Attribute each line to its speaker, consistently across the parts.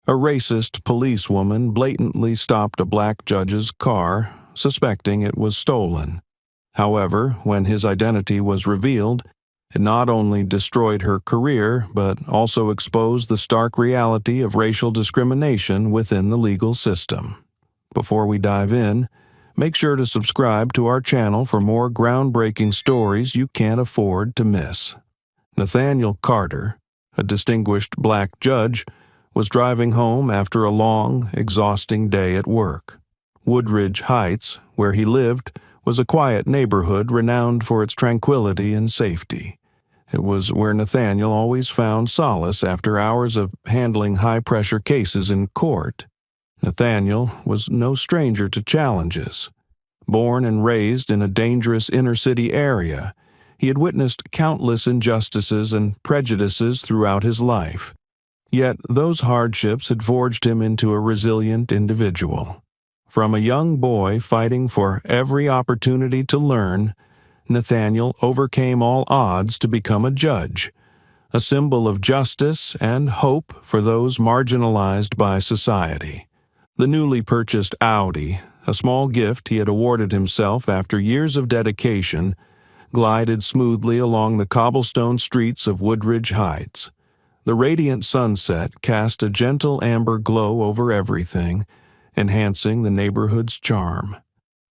Speaker 1: A racist policewoman blatantly stopped a black judge's car, suspecting it was stolen. However, when his identity was revealed, it not only destroyed her career, but also exposed the stark reality of racial discrimination within the legal system. Before we dive in, make sure to subscribe to our channel for more groundbreaking stories you can't afford to miss. Nathaniel Carter, a distinguished black judge, was driving home after a long, exhausting day at work. Woodridge Heights, where he lived, was a quiet neighborhood renowned for its tranquility and safety. It was where Nathaniel always found solace after hours of handling high-pressure cases in court. Nathaniel was no stranger to challenges. Born and raised in a dangerous inner-city area, he had witnessed countless injustices and prejudices throughout his life. Yet those hardships had forged him into a resilient individual. From a young boy fighting for every opportunity to learn, Nathaniel overcame all odds to become a judge, a symbol of justice and hope for those marginalized by society. The newly purchased Audi, a small gift he had awarded himself after years of dedication, glided smoothly along the cobblestone streets of Woodridge Heights. The radiant sunset cast a gentle amber glow over everything, enhancing the neighborhood's charm.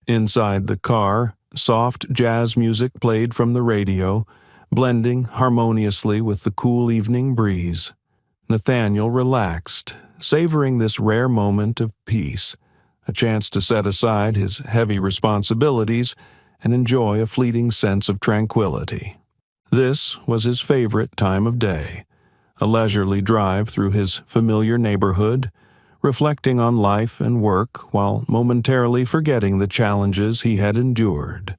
Speaker 1: Inside the car, soft jazz music played from the radio, blending harmoniously with the cool evening breeze. Nathaniel relaxed, savoring this rare moment of peace, a chance to set aside his heavy responsibilities and enjoy a fleeting sense of tranquility. This was his favorite time of day, a leisurely drive through his familiar neighborhood, reflecting on life and work while momentarily forgetting the challenges he had endured.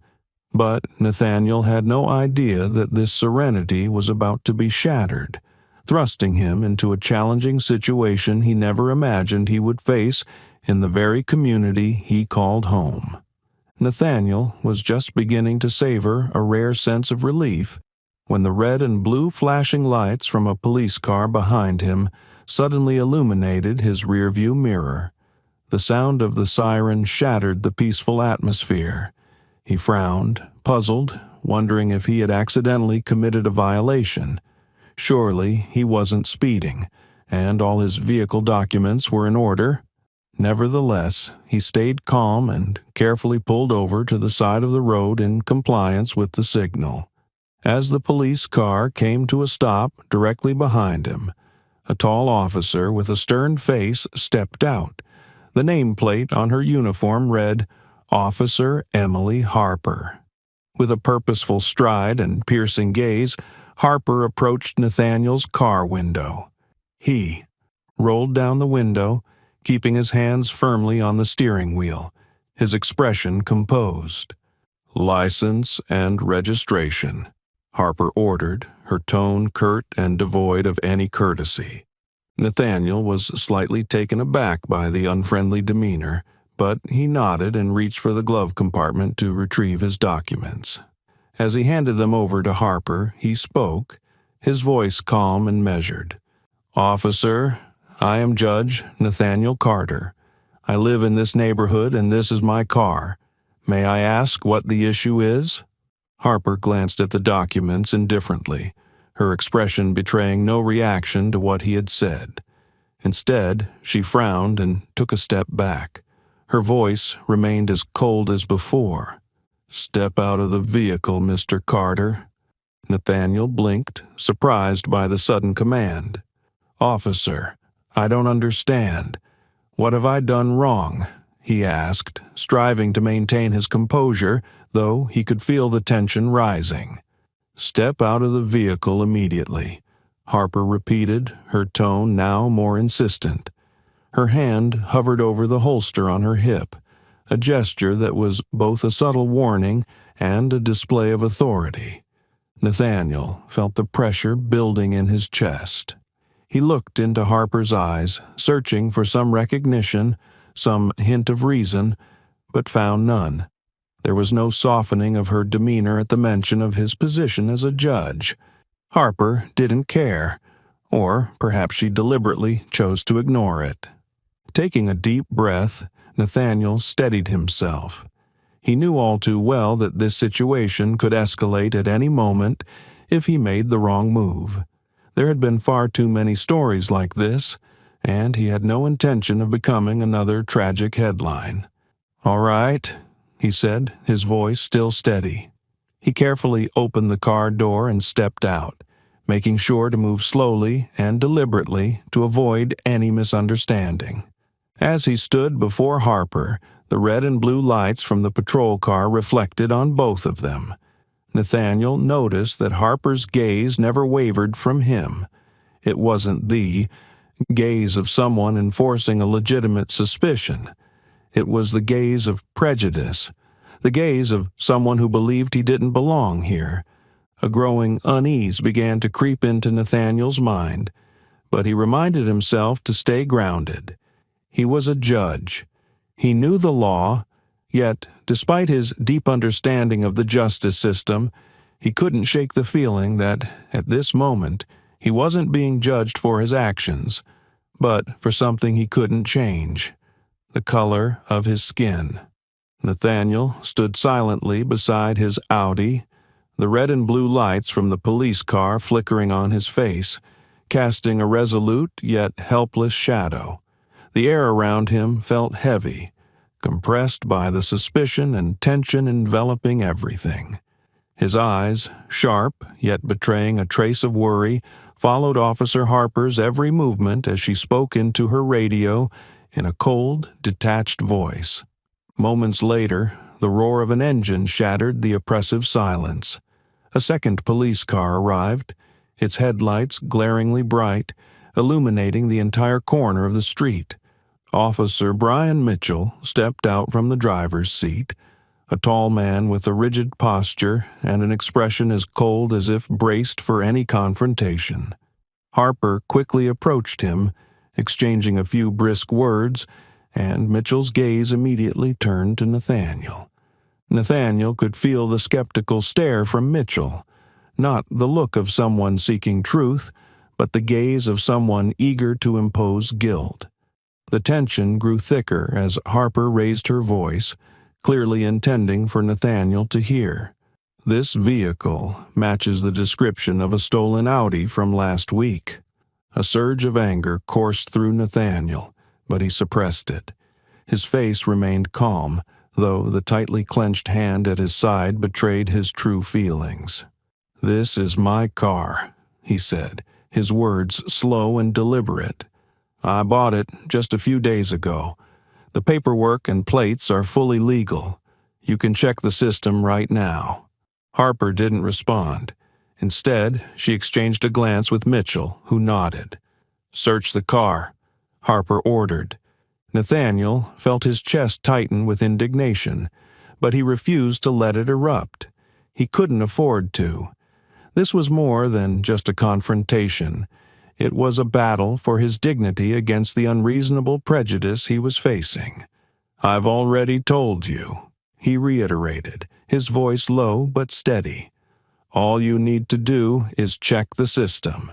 Speaker 1: But Nathaniel had no idea that this serenity was about to be shattered, thrusting him into a challenging situation he never imagined he would face in the very community he called home. Nathaniel was just beginning to savor a rare sense of relief when the red and blue flashing lights from a police car behind him suddenly illuminated his rearview mirror. The sound of the siren shattered the peaceful atmosphere. He frowned, puzzled, wondering if he had accidentally committed a violation. Surely he wasn't speeding, and all his vehicle documents were in order. Nevertheless, he stayed calm and carefully pulled over to the side of the road in compliance with the signal. As the police car came to a stop directly behind him, a tall officer with a stern face stepped out. The nameplate on her uniform read, Officer Emily Harper. With a purposeful stride and piercing gaze, Harper approached Nathaniel's car window. He rolled down the window, keeping his hands firmly on the steering wheel, his expression composed. "License and registration," Harper ordered, her tone curt and devoid of any courtesy. Nathaniel was slightly taken aback by the unfriendly demeanor, but he nodded and reached for the glove compartment to retrieve his documents. As he handed them over to Harper, he spoke, his voice calm and measured. "Officer, I am Judge Nathaniel Carter. I live in this neighborhood and this is my car. May I ask what the issue is?" Harper glanced at the documents indifferently, her expression betraying no reaction to what he had said. Instead, she frowned and took a step back. Her voice remained as cold as before. "Step out of the vehicle, Mr. Carter." Nathaniel blinked, surprised by the sudden command. "Officer, I don't understand. What have I done wrong?" he asked, striving to maintain his composure, though he could feel the tension rising. "Step out of the vehicle immediately," Harper repeated, her tone now more insistent. Her hand hovered over the holster on her hip, a gesture that was both a subtle warning and a display of authority. Nathaniel felt the pressure building in his chest. He looked into Harper's eyes, searching for some recognition, some hint of reason, but found none. There was no softening of her demeanor at the mention of his position as a judge. Harper didn't care. Or perhaps she deliberately chose to ignore it. Taking a deep breath, Nathaniel steadied himself. He knew all too well that this situation could escalate at any moment if he made the wrong move. There had been far too many stories like this, and he had no intention of becoming another tragic headline. "All right," he said, his voice still steady. He carefully opened the car door and stepped out, making sure to move slowly and deliberately to avoid any misunderstanding. As he stood before Harper, the red and blue lights from the patrol car reflected on both of them. Nathaniel noticed that Harper's gaze never wavered from him. It wasn't the gaze of someone enforcing a legitimate suspicion. It was the gaze of prejudice, the gaze of someone who believed he didn't belong here. A growing unease began to creep into Nathaniel's mind, but he reminded himself to stay grounded. He was a judge. He knew the law, yet, despite his deep understanding of the justice system, he couldn't shake the feeling that, at this moment, he wasn't being judged for his actions, but for something he couldn't change: the color of his skin. Nathaniel stood silently beside his Audi, the red and blue lights from the police car flickering on his face, casting a resolute yet helpless shadow. The air around him felt heavy, compressed by the suspicion and tension enveloping everything. His eyes, sharp yet betraying a trace of worry, followed Officer Harper's every movement as she spoke into her radio in a cold, detached voice. Moments later, the roar of an engine shattered the oppressive silence. A second police car arrived, its headlights glaringly bright, illuminating the entire corner of the street. Officer Brian Mitchell stepped out from the driver's seat, a tall man with a rigid posture and an expression as cold as if braced for any confrontation. Harper quickly approached him, exchanging a few brisk words, and Mitchell's gaze immediately turned to Nathaniel. Nathaniel could feel the skeptical stare from Mitchell, not the look of someone seeking truth, but the gaze of someone eager to impose guilt. The tension grew thicker as Harper raised her voice, clearly intending for Nathaniel to hear. "This vehicle matches the description of a stolen Audi from last week." A surge of anger coursed through Nathaniel, but he suppressed it. His face remained calm, though the tightly clenched hand at his side betrayed his true feelings. "This is my car," he said, his words slow and deliberate. "I bought it just a few days ago. The paperwork and plates are fully legal. You can check the system right now." Harper didn't respond. Instead, she exchanged a glance with Mitchell, who nodded. "Search the car," Harper ordered. Nathaniel felt his chest tighten with indignation, but he refused to let it erupt. He couldn't afford to. This was more than just a confrontation. It was a battle for his dignity against the unreasonable prejudice he was facing. "I've already told you," he reiterated, his voice low but steady. "All you need to do is check the system.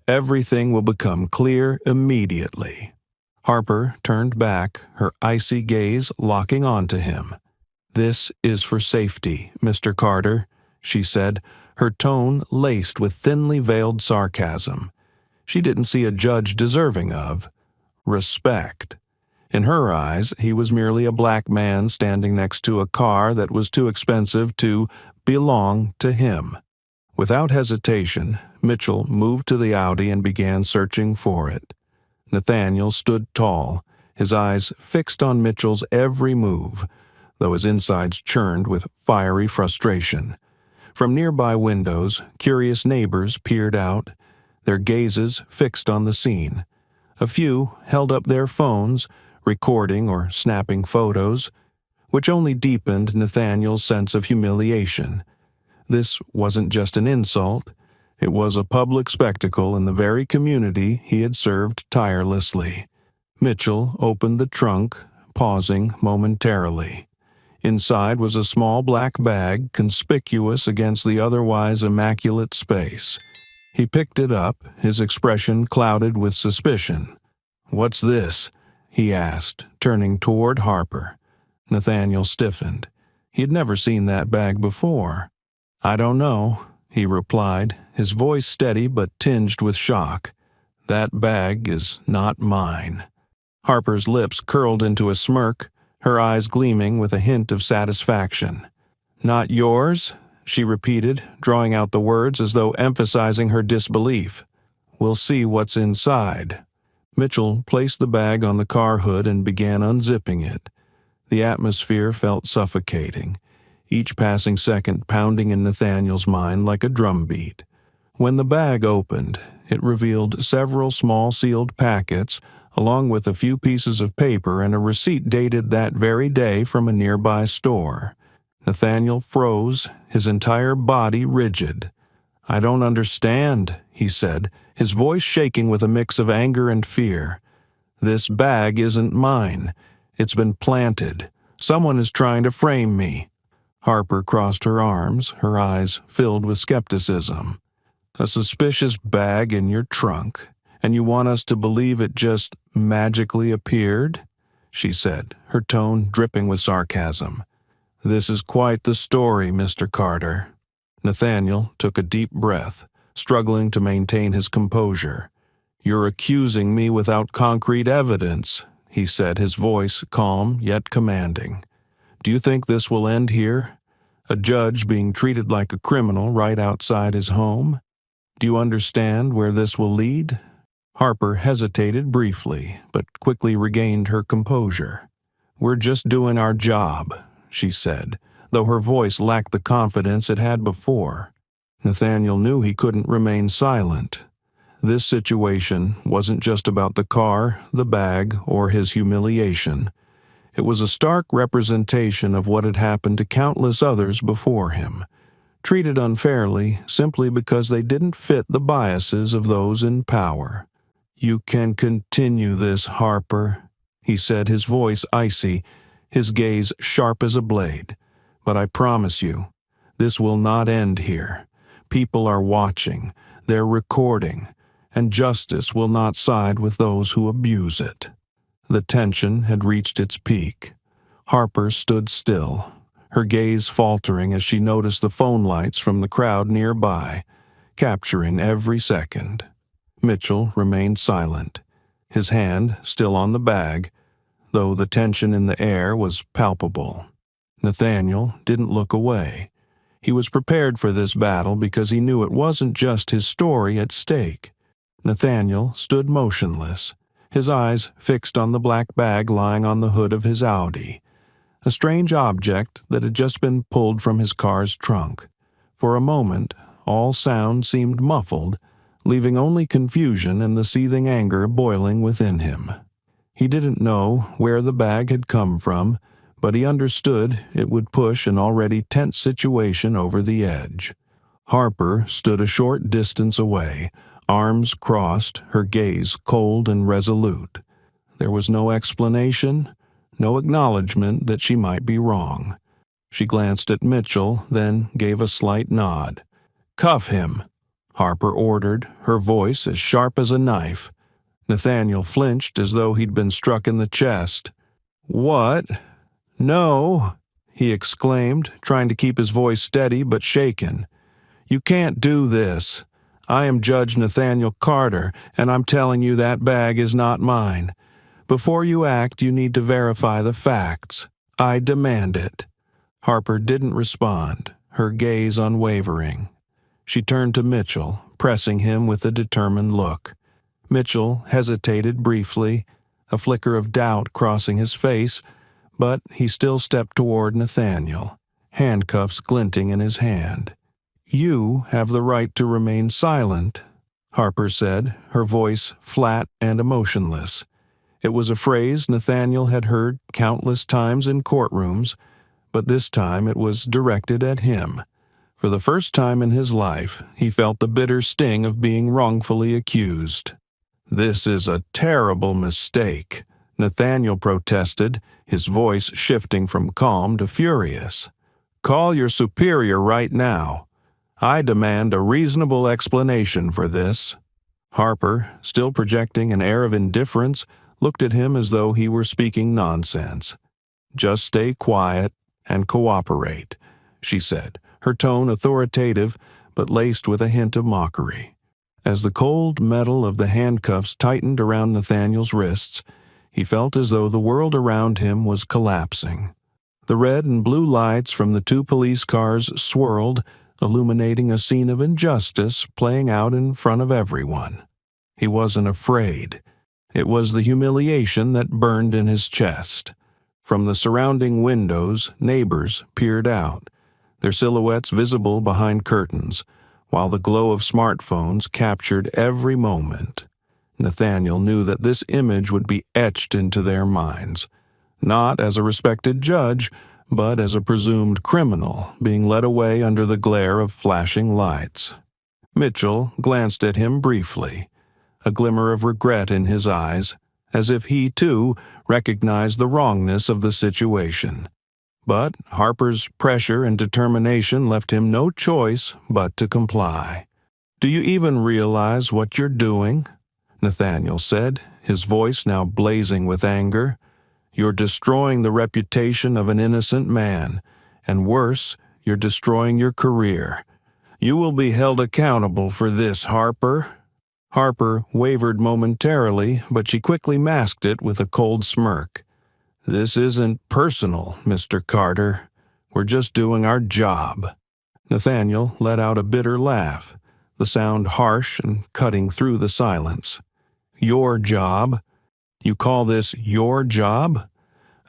Speaker 1: Everything will become clear immediately." Harper turned back, her icy gaze locking onto him. "This is for safety, Mr. Carter," she said, her tone laced with thinly veiled sarcasm. She didn't see a judge deserving of respect. In her eyes, he was merely a black man standing next to a car that was too expensive to belong to him. Without hesitation, Mitchell moved to the Audi and began searching for it. Nathaniel stood tall, his eyes fixed on Mitchell's every move, though his insides churned with fiery frustration. From nearby windows, curious neighbors peered out, their gazes fixed on the scene. A few held up their phones, recording or snapping photos, which only deepened Nathaniel's sense of humiliation. This wasn't just an insult. It was a public spectacle in the very community he had served tirelessly. Mitchell opened the trunk, pausing momentarily. Inside was a small black bag conspicuous against the otherwise immaculate space. He picked it up, his expression clouded with suspicion. "What's this?" he asked, turning toward Harper. Nathaniel stiffened. He had never seen that bag before. "I don't know," he replied, his voice steady but tinged with shock. "That bag is not mine." Harper's lips curled into a smirk, her eyes gleaming with a hint of satisfaction. "Not yours?" she repeated, drawing out the words as though emphasizing her disbelief. "We'll see what's inside." Mitchell placed the bag on the car hood and began unzipping it. The atmosphere felt suffocating, each passing second pounding in Nathaniel's mind like a drumbeat. When the bag opened, it revealed several small sealed packets, along with a few pieces of paper and a receipt dated that very day from a nearby store. Nathaniel froze, his entire body rigid. "I don't understand," he said, his voice shaking with a mix of anger and fear. "This bag isn't mine. It's been planted. Someone is trying to frame me." Harper crossed her arms, her eyes filled with skepticism. "A suspicious bag in your trunk, and you want us to believe it just magically appeared?" she said, her tone dripping with sarcasm. "This is quite the story, Mr. Carter." Nathaniel took a deep breath, struggling to maintain his composure. "You're accusing me without concrete evidence," he said, his voice calm yet commanding. "Do you think this will end here? A judge being treated like a criminal right outside his home? Do you understand where this will lead?" Harper hesitated briefly, but quickly regained her composure. "We're just doing our job," she said, though her voice lacked the confidence it had before. Nathaniel knew he couldn't remain silent. This situation wasn't just about the car, the bag, or his humiliation. It was a stark representation of what had happened to countless others before him, treated unfairly simply because they didn't fit the biases of those in power. "You can continue this, Harper," he said, his voice icy, his gaze sharp as a blade. "But I promise you, this will not end here. People are watching, they're recording, and justice will not side with those who abuse it." The tension had reached its peak. Harper stood still, her gaze faltering as she noticed the phone lights from the crowd nearby, capturing every second. Mitchell remained silent, his hand still on the bag, though the tension in the air was palpable. Nathaniel didn't look away. He was prepared for this battle because he knew it wasn't just his story at stake. Nathaniel stood motionless, his eyes fixed on the black bag lying on the hood of his Audi, a strange object that had just been pulled from his car's trunk. For a moment, all sound seemed muffled, leaving only confusion and the seething anger boiling within him. He didn't know where the bag had come from, but he understood it would push an already tense situation over the edge. Harper stood a short distance away, arms crossed, her gaze cold and resolute. There was no explanation, no acknowledgement that she might be wrong. She glanced at Mitchell, then gave a slight nod. "Cuff him," Harper ordered, her voice as sharp as a knife. Nathaniel flinched as though he'd been struck in the chest. "What? No," he exclaimed, trying to keep his voice steady but shaken. "You can't do this. I am Judge Nathaniel Carter, and I'm telling you that bag is not mine. Before you act, you need to verify the facts. I demand it." Harper didn't respond, her gaze unwavering. She turned to Mitchell, pressing him with a determined look. Mitchell hesitated briefly, a flicker of doubt crossing his face, but he still stepped toward Nathaniel, handcuffs glinting in his hand. "You have the right to remain silent," Harper said, her voice flat and emotionless. It was a phrase Nathaniel had heard countless times in courtrooms, but this time it was directed at him. For the first time in his life, he felt the bitter sting of being wrongfully accused. "This is a terrible mistake," Nathaniel protested, his voice shifting from calm to furious. "Call your superior right now. I demand a reasonable explanation for this." Harper, still projecting an air of indifference, looked at him as though he were speaking nonsense. "Just stay quiet and cooperate," she said, her tone authoritative but laced with a hint of mockery. As the cold metal of the handcuffs tightened around Nathaniel's wrists, he felt as though the world around him was collapsing. The red and blue lights from the 2 police cars swirled, illuminating a scene of injustice playing out in front of everyone. He wasn't afraid. It was the humiliation that burned in his chest. From the surrounding windows, neighbors peered out, their silhouettes visible behind curtains, while the glow of smartphones captured every moment. Nathaniel knew that this image would be etched into their minds, not as a respected judge, but as a presumed criminal being led away under the glare of flashing lights. Mitchell glanced at him briefly, a glimmer of regret in his eyes, as if he, too, recognized the wrongness of the situation. But Harper's pressure and determination left him no choice but to comply. "Do you even realize what you're doing?" Nathaniel said, his voice now blazing with anger. "You're destroying the reputation of an innocent man, and worse, you're destroying your career. You will be held accountable for this, Harper." Harper wavered momentarily, but she quickly masked it with a cold smirk. "This isn't personal, Mr. Carter. We're just doing our job." Nathaniel let out a bitter laugh, the sound harsh and cutting through the silence. "Your job? You call this your job?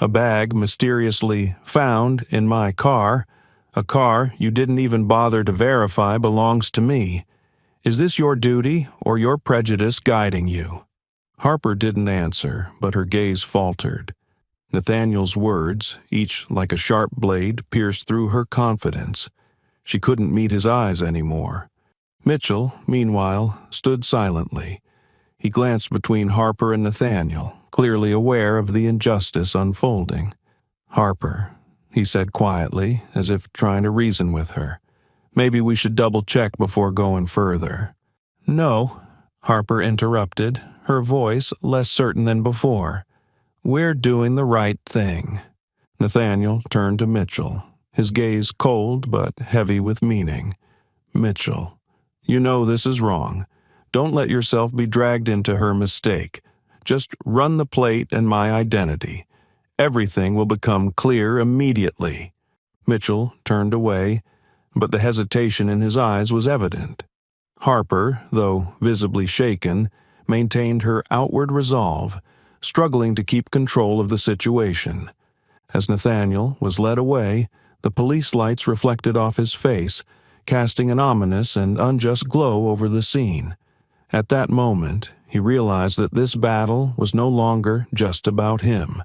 Speaker 1: A bag mysteriously found in my car, a car you didn't even bother to verify belongs to me. Is this your duty or your prejudice guiding you?" Harper didn't answer, but her gaze faltered. Nathaniel's words, each like a sharp blade, pierced through her confidence. She couldn't meet his eyes anymore. Mitchell, meanwhile, stood silently. He glanced between Harper and Nathaniel, clearly aware of the injustice unfolding. "Harper," he said quietly, as if trying to reason with her, "maybe we should double-check before going further." "No," Harper interrupted, her voice less certain than before. "We're doing the right thing." Nathaniel turned to Mitchell, his gaze cold but heavy with meaning. "Mitchell, you know this is wrong. Don't let yourself be dragged into her mistake. Just run the plate and my identity. Everything will become clear immediately." Mitchell turned away, but the hesitation in his eyes was evident. Harper, though visibly shaken, maintained her outward resolve, struggling to keep control of the situation. As Nathaniel was led away, the police lights reflected off his face, casting an ominous and unjust glow over the scene. At that moment, he realized that this battle was no longer just about him.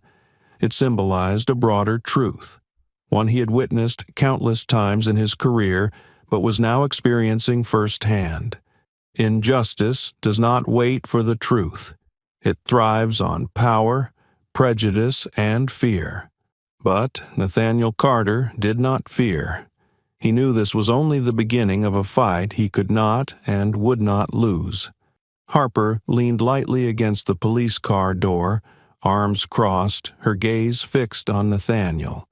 Speaker 1: It symbolized a broader truth, one he had witnessed countless times in his career, but was now experiencing firsthand. Injustice does not wait for the truth. It thrives on power, prejudice, and fear. But Nathaniel Carter did not fear. He knew this was only the beginning of a fight he could not and would not lose. Harper leaned lightly against the police car door, arms crossed, her gaze fixed on Nathaniel.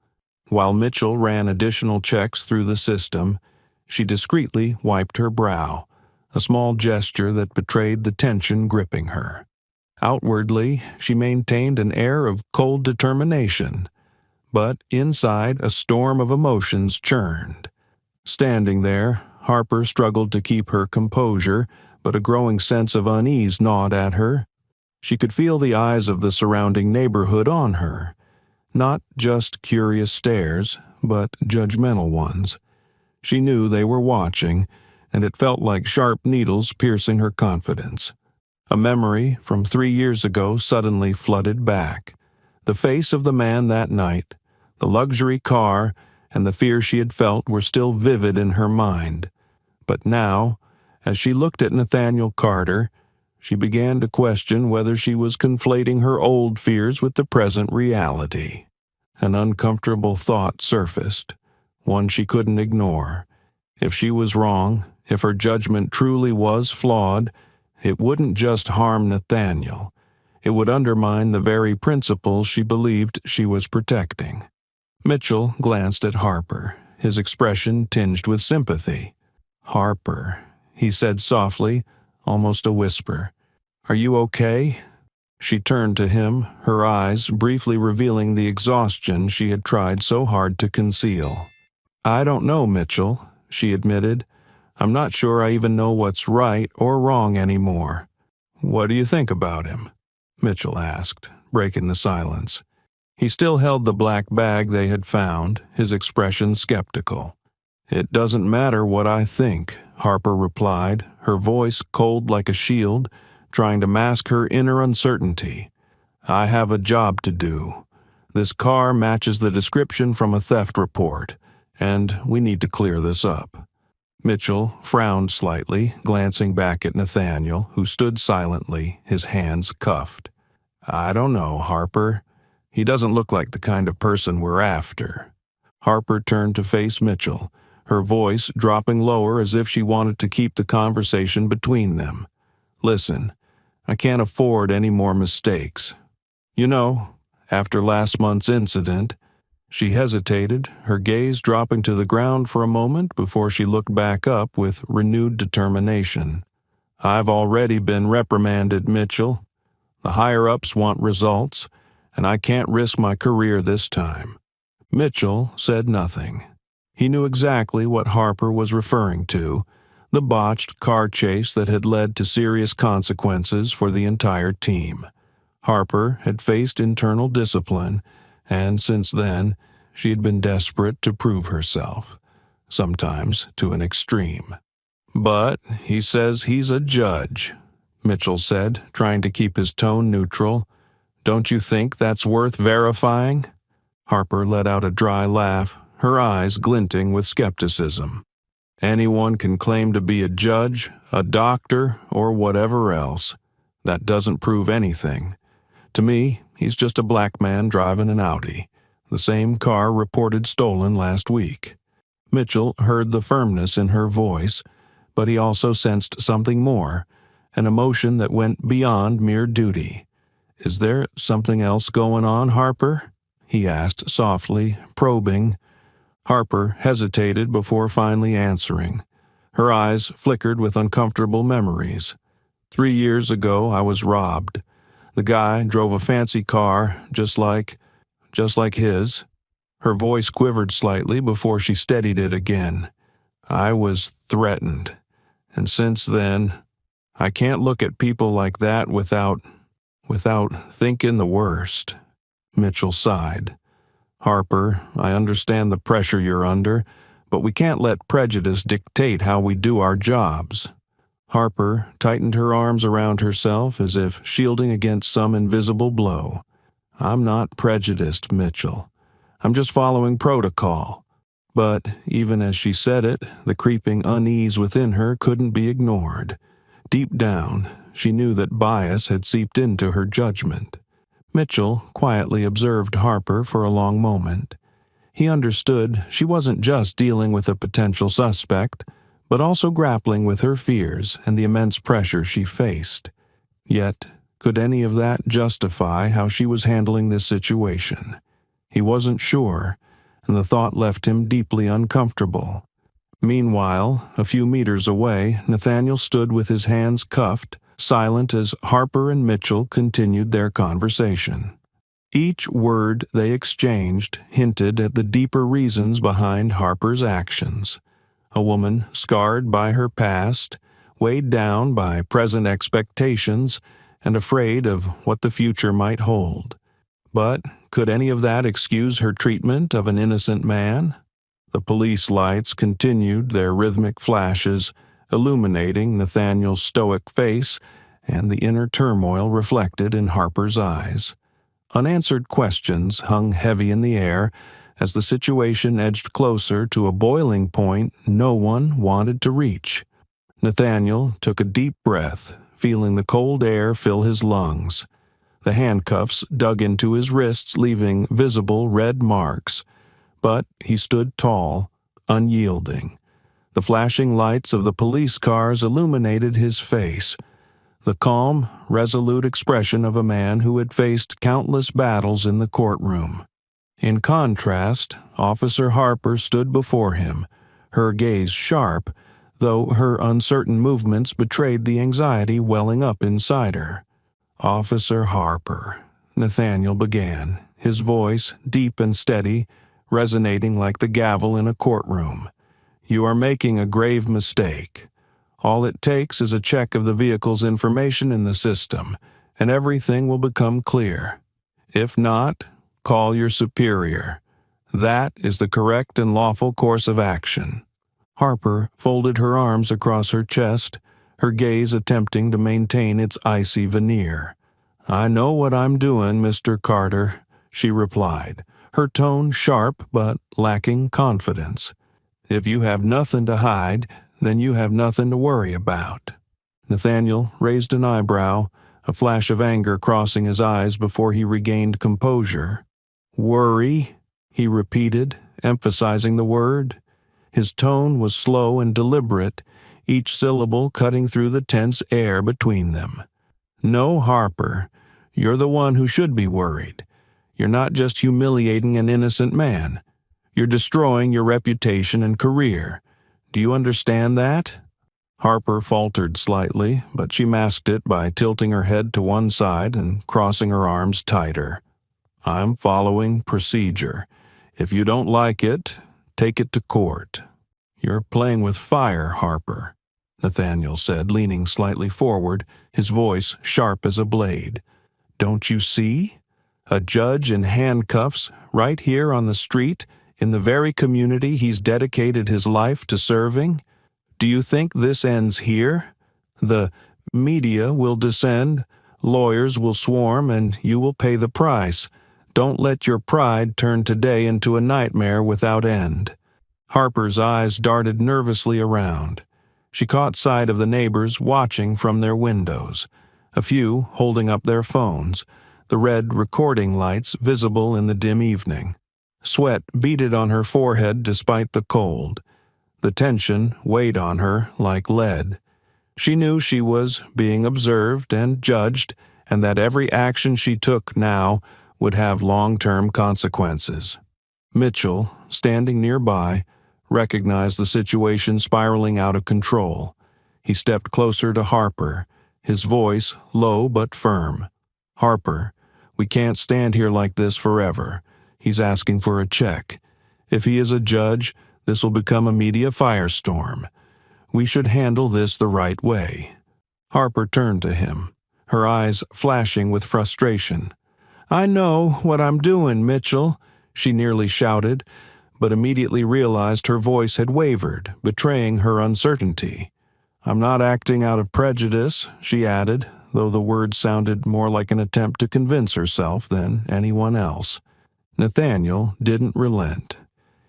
Speaker 1: While Mitchell ran additional checks through the system, she discreetly wiped her brow, a small gesture that betrayed the tension gripping her. Outwardly, she maintained an air of cold determination, but inside a storm of emotions churned. Standing there, Harper struggled to keep her composure, but a growing sense of unease gnawed at her. She could feel the eyes of the surrounding neighborhood on her, not just curious stares, but judgmental ones. She knew they were watching, and it felt like sharp needles piercing her confidence. A memory from 3 years ago suddenly flooded back. The face of the man that night, the luxury car, and the fear she had felt were still vivid in her mind. But now, as she looked at Nathaniel Carter, she began to question whether she was conflating her old fears with the present reality. An uncomfortable thought surfaced, one she couldn't ignore. If she was wrong, if her judgment truly was flawed, it wouldn't just harm Nathaniel. It would undermine the very principles she believed she was protecting. Mitchell glanced at Harper, his expression tinged with sympathy. "Harper," he said softly, almost a whisper. "Are you okay?" She turned to him, her eyes briefly revealing the exhaustion she had tried so hard to conceal. "I don't know, Mitchell," she admitted. "I'm not sure I even know what's right or wrong anymore." "What do you think about him?" Mitchell asked, breaking the silence. He still held the black bag they had found, his expression skeptical. "It doesn't matter what I think," Harper replied, her voice cold like a shield, trying to mask her inner uncertainty. "I have a job to do. This car matches the description from a theft report, and we need to clear this up." Mitchell frowned slightly, glancing back at Nathaniel, who stood silently, his hands cuffed. "I don't know, Harper. He doesn't look like the kind of person we're after." Harper turned to face Mitchell, her voice dropping lower as if she wanted to keep the conversation between them. "Listen, I can't afford any more mistakes. You know, after last month's incident," she hesitated, her gaze dropping to the ground for a moment before she looked back up with renewed determination. "I've already been reprimanded, Mitchell. The higher-ups want results, and I can't risk my career this time." Mitchell said nothing. He knew exactly what Harper was referring to, the botched car chase that had led to serious consequences for the entire team. Harper had faced internal discipline, and since then, she had been desperate to prove herself, sometimes to an extreme. "But he says he's a judge," Mitchell said, trying to keep his tone neutral. "Don't you think that's worth verifying?" Harper let out a dry laugh, her eyes glinting with skepticism. "Anyone can claim to be a judge, a doctor, or whatever else. That doesn't prove anything. To me, he's just a black man driving an Audi, the same car reported stolen last week." Mitchell heard the firmness in her voice, but he also sensed something more, an emotion that went beyond mere duty. "Is there something else going on, Harper?" he asked softly, probing. Harper hesitated before finally answering. Her eyes flickered with uncomfortable memories. 3 years ago, I was robbed. The guy drove a fancy car, just like his." Her voice quivered slightly before she steadied it again. "I was threatened. And since then, I can't look at people like that without thinking the worst." Mitchell sighed. "Harper, I understand the pressure you're under, but we can't let prejudice dictate how we do our jobs." Harper tightened her arms around herself as if shielding against some invisible blow. "I'm not prejudiced, Mitchell. I'm just following protocol." But even as she said it, the creeping unease within her couldn't be ignored. Deep down, she knew that bias had seeped into her judgment. Mitchell quietly observed Harper for a long moment. He understood she wasn't just dealing with a potential suspect, but also grappling with her fears and the immense pressure she faced. Yet, could any of that justify how she was handling this situation? He wasn't sure, and the thought left him deeply uncomfortable. Meanwhile, a few meters away, Nathaniel stood with his hands cuffed, silent as Harper and Mitchell continued their conversation. Each word they exchanged hinted at the deeper reasons behind Harper's actions. A woman scarred by her past, weighed down by present expectations, and afraid of what the future might hold. But could any of that excuse her treatment of an innocent man? The police lights continued their rhythmic flashes, illuminating Nathaniel's stoic face and the inner turmoil reflected in Harper's eyes. Unanswered questions hung heavy in the air as the situation edged closer to a boiling point no one wanted to reach. Nathaniel took a deep breath, feeling the cold air fill his lungs. The handcuffs dug into his wrists, leaving visible red marks. But he stood tall, unyielding. The flashing lights of the police cars illuminated his face, the calm, resolute expression of a man who had faced countless battles in the courtroom. In contrast, Officer Harper stood before him, her gaze sharp, though her uncertain movements betrayed the anxiety welling up inside her. "Officer Harper," Nathaniel began, his voice deep and steady, resonating like the gavel in a courtroom. "You are making a grave mistake. All it takes is a check of the vehicle's information in the system, and everything will become clear. If not, call your superior. That is the correct and lawful course of action." Harper folded her arms across her chest, her gaze attempting to maintain its icy veneer. "I know what I'm doing, Mr. Carter," she replied, her tone sharp but lacking confidence. "If you have nothing to hide, then you have nothing to worry about." Nathaniel raised an eyebrow, a flash of anger crossing his eyes before he regained composure. "Worry?" he repeated, emphasizing the word. His tone was slow and deliberate, each syllable cutting through the tense air between them. "No, Harper, you're the one who should be worried. You're not just humiliating an innocent man. You're destroying your reputation and career. Do you understand that?" Harper faltered slightly, but she masked it by tilting her head to one side and crossing her arms tighter. "I'm following procedure. If you don't like it, take it to court." "You're playing with fire, Harper," Nathaniel said, leaning slightly forward, his voice sharp as a blade. "Don't you see? A judge in handcuffs, right here on the street, in the very community he's dedicated his life to serving? Do you think this ends here? The media will descend, lawyers will swarm, and you will pay the price. Don't let your pride turn today into a nightmare without end." Harper's eyes darted nervously around. She caught sight of the neighbors watching from their windows, a few holding up their phones, the red recording lights visible in the dim evening. Sweat beaded on her forehead despite the cold. The tension weighed on her like lead. She knew she was being observed and judged, and that every action she took now would have long-term consequences. Mitchell, standing nearby, recognized the situation spiraling out of control. He stepped closer to Harper, his voice low but firm. "Harper, we can't stand here like this forever. He's asking for a check. If he is a judge, this will become a media firestorm. We should handle this the right way." Harper turned to him, her eyes flashing with frustration. "I know what I'm doing, Mitchell," she nearly shouted, but immediately realized her voice had wavered, betraying her uncertainty. "I'm not acting out of prejudice," she added, though the words sounded more like an attempt to convince herself than anyone else. Nathaniel didn't relent.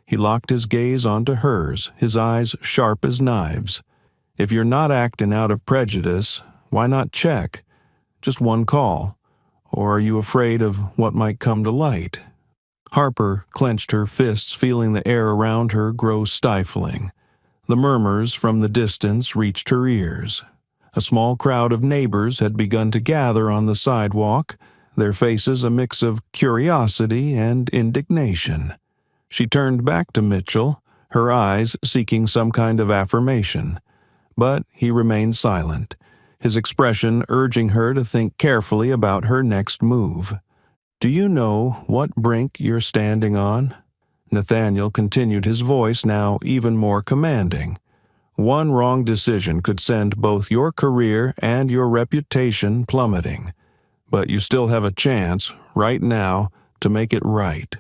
Speaker 1: He locked his gaze onto hers, his eyes sharp as knives. "If you're not acting out of prejudice, why not check? Just one call. Or are you afraid of what might come to light?" Harper clenched her fists, feeling the air around her grow stifling. The murmurs from the distance reached her ears. A small crowd of neighbors had begun to gather on the sidewalk, their faces a mix of curiosity and indignation. She turned back to Mitchell, her eyes seeking some kind of affirmation. But he remained silent, his expression urging her to think carefully about her next move. "Do you know what brink you're standing on?" Nathaniel continued, his voice now even more commanding. "One wrong decision could send both your career and your reputation plummeting. But you still have a chance, right now, to make it right."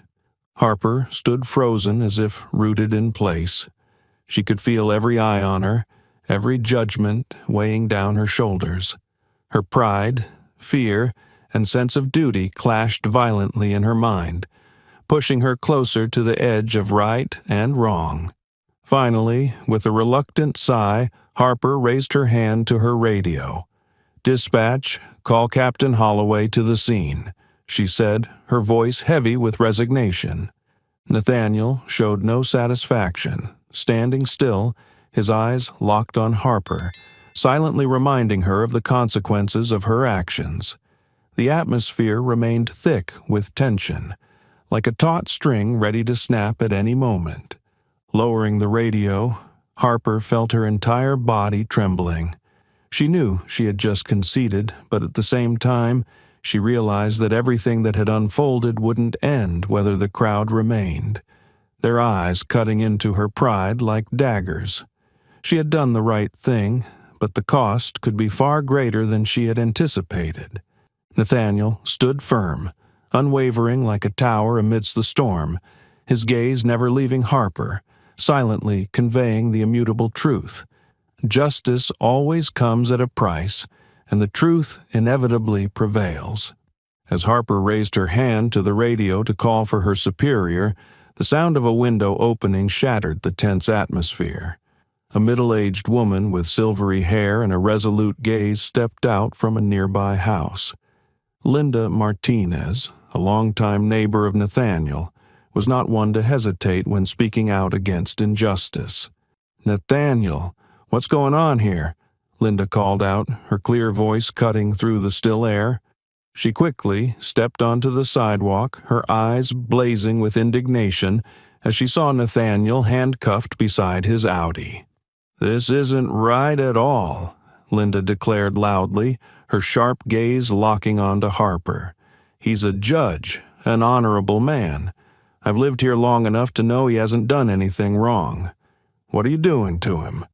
Speaker 1: Harper stood frozen as if rooted in place. She could feel every eye on her, every judgment weighing down her shoulders. Her pride, fear, and sense of duty clashed violently in her mind, pushing her closer to the edge of right and wrong. Finally, with a reluctant sigh, Harper raised her hand to her radio. "Dispatch, call Captain Holloway to the scene," she said, her voice heavy with resignation. Nathaniel showed no satisfaction, standing still, his eyes locked on Harper, silently reminding her of the consequences of her actions. The atmosphere remained thick with tension, like a taut string ready to snap at any moment. Lowering the radio, Harper felt her entire body trembling. She knew she had just conceded, but at the same time, she realized that everything that had unfolded wouldn't end whether the crowd remained, their eyes cutting into her pride like daggers. She had done the right thing, but the cost could be far greater than she had anticipated. Nathaniel stood firm, unwavering like a tower amidst the storm, his gaze never leaving Harper, silently conveying the immutable truth. Justice always comes at a price, and the truth inevitably prevails. As Harper raised her hand to the radio to call for her superior, the sound of a window opening shattered the tense atmosphere. A middle-aged woman with silvery hair and a resolute gaze stepped out from a nearby house. Linda Martinez, a longtime neighbor of Nathaniel, was not one to hesitate when speaking out against injustice. "Nathaniel, what's going on here?" Linda called out, her clear voice cutting through the still air. She quickly stepped onto the sidewalk, her eyes blazing with indignation as she saw Nathaniel handcuffed beside his Audi. "This isn't right at all," Linda declared loudly, her sharp gaze locking onto Harper. "He's a judge, an honorable man. I've lived here long enough to know he hasn't done anything wrong. What are you doing to him?"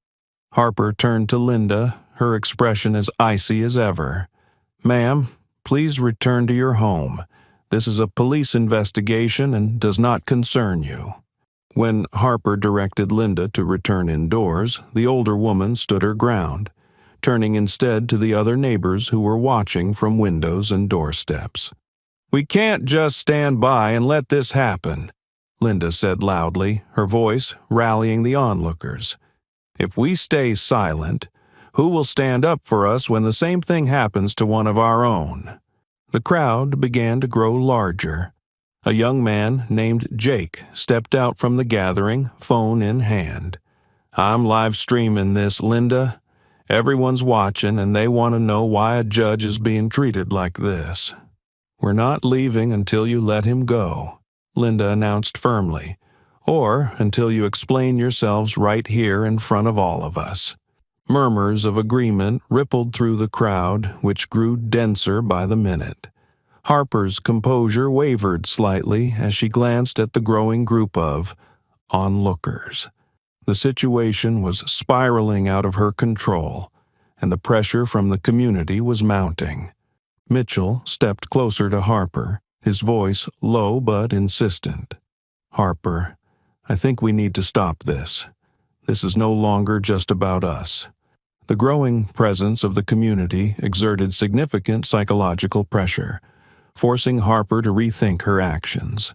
Speaker 1: Harper turned to Linda, her expression as icy as ever. "Ma'am, please return to your home. This is a police investigation and does not concern you." When Harper directed Linda to return indoors, the older woman stood her ground, turning instead to the other neighbors who were watching from windows and doorsteps. "We can't just stand by and let this happen," Linda said loudly, her voice rallying the onlookers. "If we stay silent, who will stand up for us when the same thing happens to one of our own?" The crowd began to grow larger. A young man named Jake stepped out from the gathering, phone in hand. "I'm live streaming this, Linda. Everyone's watching and they want to know why a judge is being treated like this." "We're not leaving until you let him go," Linda announced firmly, "or until you explain yourselves right here in front of all of us." Murmurs of agreement rippled through the crowd, which grew denser by the minute. Harper's composure wavered slightly as she glanced at the growing group of onlookers. The situation was spiraling out of her control, and the pressure from the community was mounting. Mitchell stepped closer to Harper, his voice low but insistent. "Harper, I think we need to stop this. This is no longer just about us." The growing presence of the community exerted significant psychological pressure, forcing Harper to rethink her actions.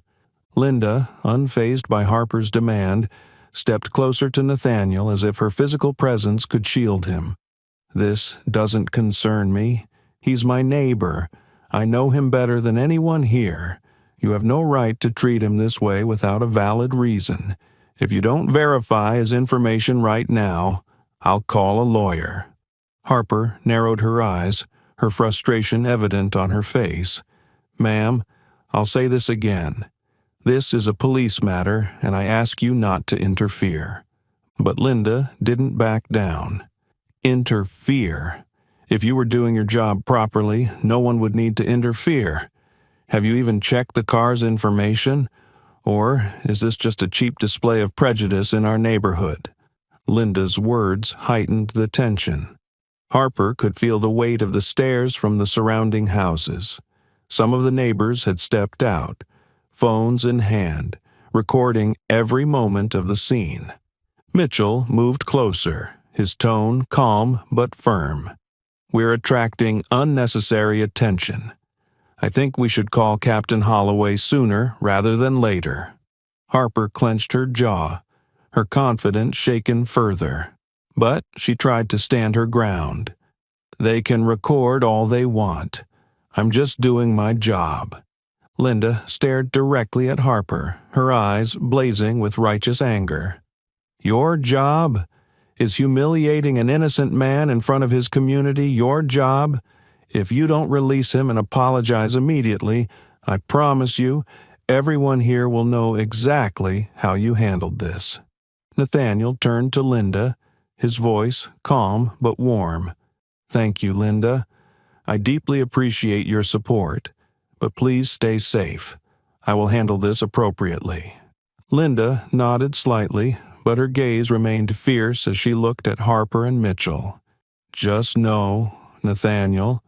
Speaker 1: Linda, unfazed by Harper's demand, stepped closer to Nathaniel as if her physical presence could shield him. "This doesn't concern me. He's my neighbor. I know him better than anyone here. You have no right to treat him this way without a valid reason. If you don't verify his information right now, I'll call a lawyer." Harper narrowed her eyes, her frustration evident on her face. "Ma'am, I'll say this again. This is a police matter, and I ask you not to interfere." But Linda didn't back down. "Interfere? If you were doing your job properly, no one would need to interfere. Have you even checked the car's information? Or is this just a cheap display of prejudice in our neighborhood?" Linda's words heightened the tension. Harper could feel the weight of the stares from the surrounding houses. Some of the neighbors had stepped out, phones in hand, recording every moment of the scene. Mitchell moved closer, his tone calm but firm. "We're attracting unnecessary attention. I think we should call Captain Holloway sooner rather than later." Harper clenched her jaw, her confidence shaken further. But she tried to stand her ground. "They can record all they want. I'm just doing my job." Linda stared directly at Harper, her eyes blazing with righteous anger. "Your job? Is humiliating an innocent man in front of his community your job? If you don't release him and apologize immediately, I promise you, everyone here will know exactly how you handled this." Nathaniel turned to Linda, his voice calm but warm. "Thank you, Linda. I deeply appreciate your support, but please stay safe. I will handle this appropriately." Linda nodded slightly, but her gaze remained fierce as she looked at Harper and Mitchell. "Just know, Nathaniel,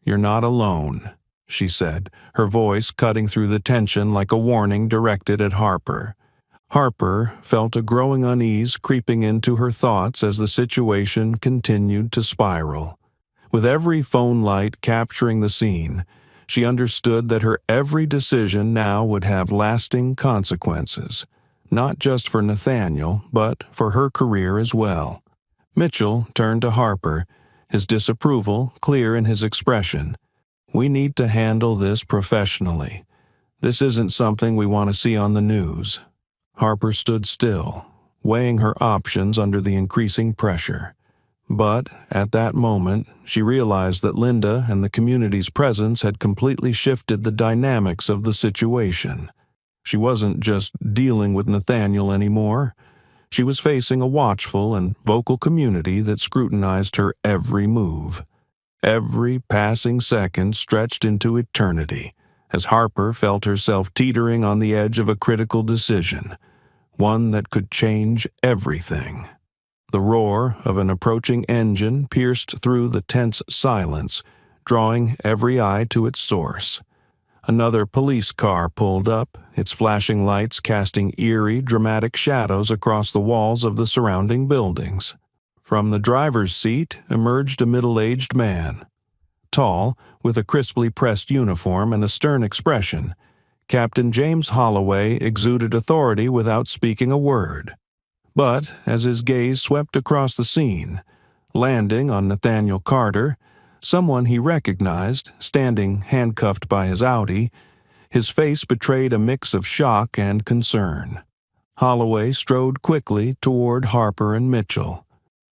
Speaker 1: you're not alone," she said, her voice cutting through the tension like a warning directed at Harper. Harper felt a growing unease creeping into her thoughts as the situation continued to spiral. With every phone light capturing the scene, she understood that her every decision now would have lasting consequences, not just for Nathaniel, but for her career as well. Mitchell turned to Harper, his disapproval clear in his expression. "We need to handle this professionally. This isn't something we want to see on the news." Harper stood still, weighing her options under the increasing pressure. But at that moment, she realized that Linda and the community's presence had completely shifted the dynamics of the situation. She wasn't just dealing with Nathaniel anymore. She was facing a watchful and vocal community that scrutinized her every move. Every passing second stretched into eternity, as Harper felt herself teetering on the edge of a critical decision, one that could change everything. The roar of an approaching engine pierced through the tense silence, drawing every eye to its source. Another police car pulled up, its flashing lights casting eerie, dramatic shadows across the walls of the surrounding buildings. From the driver's seat emerged a middle-aged man. Tall, with a crisply pressed uniform and a stern expression, Captain James Holloway exuded authority without speaking a word. But as his gaze swept across the scene, landing on Nathaniel Carter, someone he recognized, standing handcuffed by his Audi, his face betrayed a mix of shock and concern. Holloway strode quickly toward Harper and Mitchell.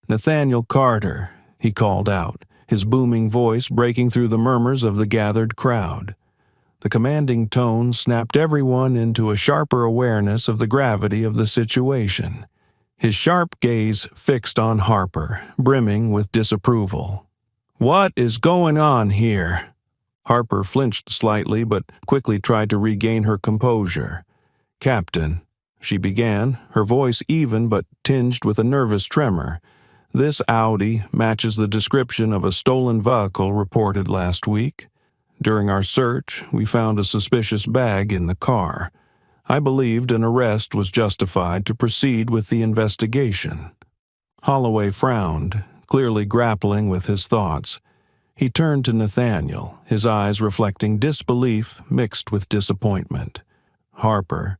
Speaker 1: "Nathaniel Carter," he called out, his booming voice breaking through the murmurs of the gathered crowd. The commanding tone snapped everyone into a sharper awareness of the gravity of the situation. His sharp gaze fixed on Harper, brimming with disapproval. "What is going on here?" Harper flinched slightly but quickly tried to regain her composure. "Captain," she began, her voice even but tinged with a nervous tremor, "this Audi matches the description of a stolen vehicle reported last week. During our search, we found a suspicious bag in the car. I believed an arrest was justified to proceed with the investigation." Holloway frowned, clearly grappling with his thoughts. He turned to Nathaniel, his eyes reflecting disbelief mixed with disappointment. "Harper,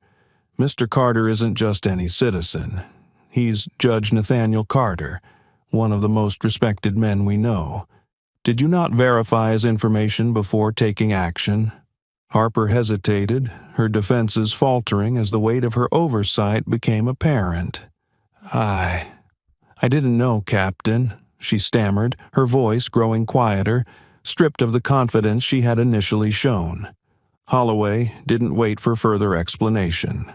Speaker 1: Mr. Carter isn't just any citizen. He's Judge Nathaniel Carter, one of the most respected men we know. Did you not verify his information before taking action?" Harper hesitated, her defenses faltering as the weight of her oversight became apparent. I didn't know, Captain," she stammered, her voice growing quieter, stripped of the confidence she had initially shown. Holloway didn't wait for further explanation.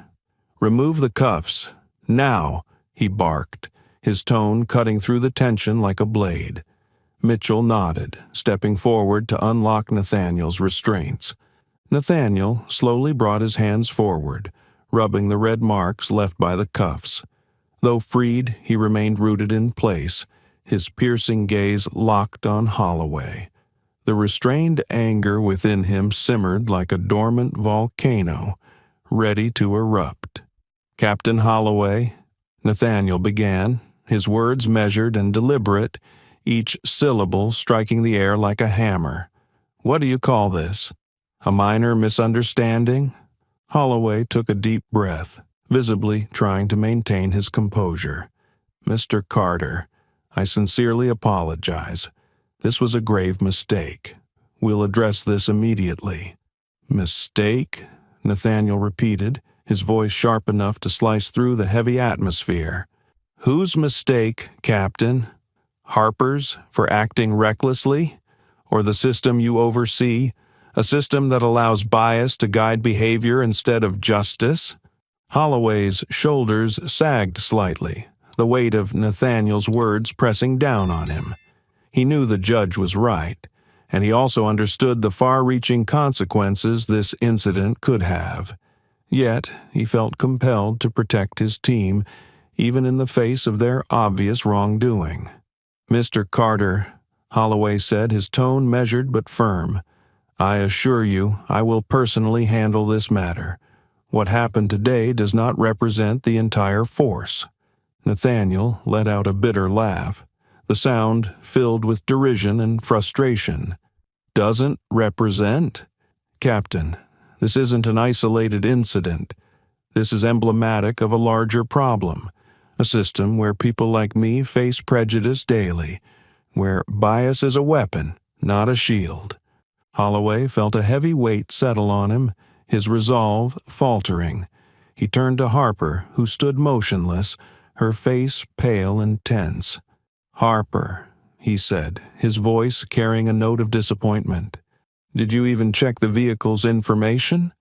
Speaker 1: "Remove the cuffs. Now," he barked, his tone cutting through the tension like a blade. Mitchell nodded, stepping forward to unlock Nathaniel's restraints. Nathaniel slowly brought his hands forward, rubbing the red marks left by the cuffs. Though freed, he remained rooted in place, his piercing gaze locked on Holloway. The restrained anger within him simmered like a dormant volcano, ready to erupt. "Captain Holloway," Nathaniel began, his words measured and deliberate, each syllable striking the air like a hammer. "What do you call this? A minor misunderstanding?" Holloway took a deep breath, visibly trying to maintain his composure. "Mr. Carter, I sincerely apologize. This was a grave mistake. We'll address this immediately." "Mistake?" Nathaniel repeated, his voice sharp enough to slice through the heavy atmosphere. Whose mistake, Captain? Harper's for acting recklessly? Or the system you oversee, a system that allows bias to guide behavior instead of justice? Holloway's shoulders sagged slightly, the weight of Nathaniel's words pressing down on him. He knew the judge was right, and he also understood the far-reaching consequences this incident could have. Yet, he felt compelled to protect his team, even in the face of their obvious wrongdoing. "Mr. Carter," Holloway said, his tone measured but firm, "I assure you I will personally handle this matter. What happened today does not represent the entire force." Nathaniel let out a bitter laugh, the sound filled with derision and frustration. "Doesn't represent? Captain, this isn't an isolated incident. This is emblematic of a larger problem, a system where people like me face prejudice daily, where bias is a weapon, not a shield." Holloway felt a heavy weight settle on him, his resolve faltering. He turned to Harper, who stood motionless, her face pale and tense. "Harper," he said, his voice carrying a note of disappointment. "Did you even check the vehicle's information?"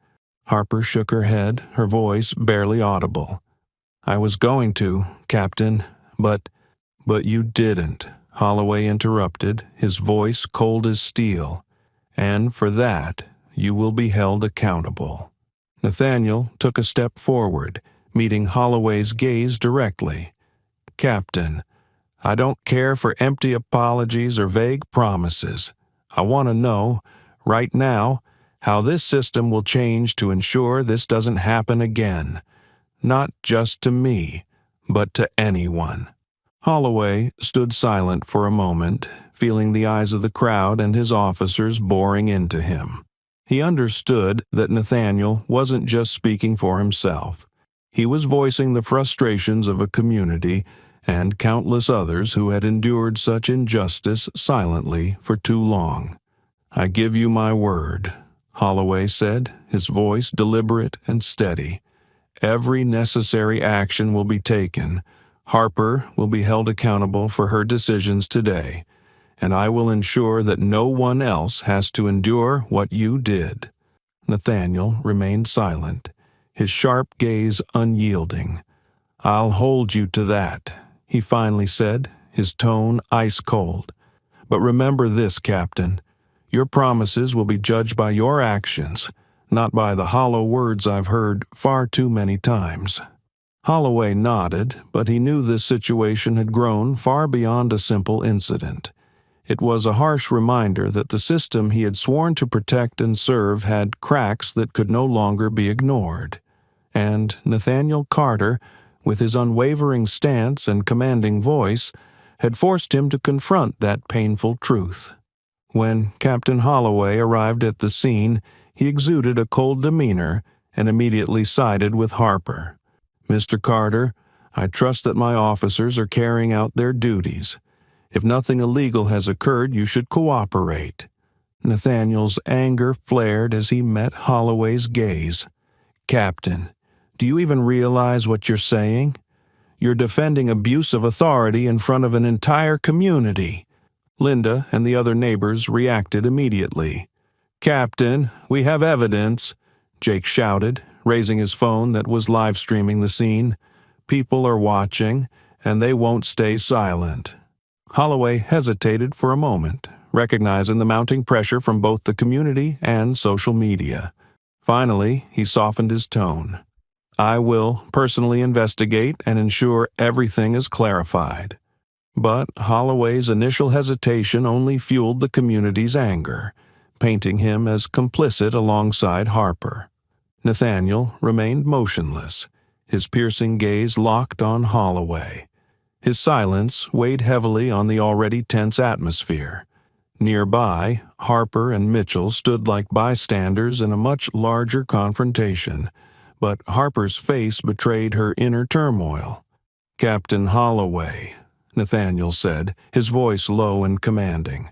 Speaker 1: Harper shook her head, her voice barely audible. "I was going to, Captain, but you didn't," Holloway interrupted, his voice cold as steel. "And for that, you will be held accountable." Nathaniel took a step forward, meeting Holloway's gaze directly. "Captain, I don't care for empty apologies or vague promises. I want to know, right now, how this system will change to ensure this doesn't happen again. Not just to me, but to anyone." Holloway stood silent for a moment, feeling the eyes of the crowd and his officers boring into him. He understood that Nathaniel wasn't just speaking for himself. He was voicing the frustrations of a community and countless others who had endured such injustice silently for too long. "I give you my word," Holloway said, his voice deliberate and steady. "Every necessary action will be taken. Harper will be held accountable for her decisions today, and I will ensure that no one else has to endure what you did." Nathaniel remained silent, his sharp gaze unyielding. "I'll hold you to that," he finally said, his tone ice-cold. "But remember this, Captain. Your promises will be judged by your actions, not by the hollow words I've heard far too many times." Holloway nodded, but he knew this situation had grown far beyond a simple incident. It was a harsh reminder that the system he had sworn to protect and serve had cracks that could no longer be ignored. And Nathaniel Carter, with his unwavering stance and commanding voice, had forced him to confront that painful truth. When Captain Holloway arrived at the scene, he exuded a cold demeanor and immediately sided with Harper. "Mr. Carter, I trust that my officers are carrying out their duties. If nothing illegal has occurred, you should cooperate." Nathaniel's anger flared as he met Holloway's gaze. "Captain, do you even realize what you're saying? You're defending abuse of authority in front of an entire community." Linda and the other neighbors reacted immediately. "Captain, we have evidence," Jake shouted, raising his phone that was live-streaming the scene. "People are watching, and they won't stay silent." Holloway hesitated for a moment, recognizing the mounting pressure from both the community and social media. Finally, he softened his tone. "I will personally investigate and ensure everything is clarified." But Holloway's initial hesitation only fueled the community's anger, painting him as complicit alongside Harper. Nathaniel remained motionless, his piercing gaze locked on Holloway. His silence weighed heavily on the already tense atmosphere. Nearby, Harper and Mitchell stood like bystanders in a much larger confrontation, but Harper's face betrayed her inner turmoil. "Captain Holloway," Nathaniel said, his voice low and commanding,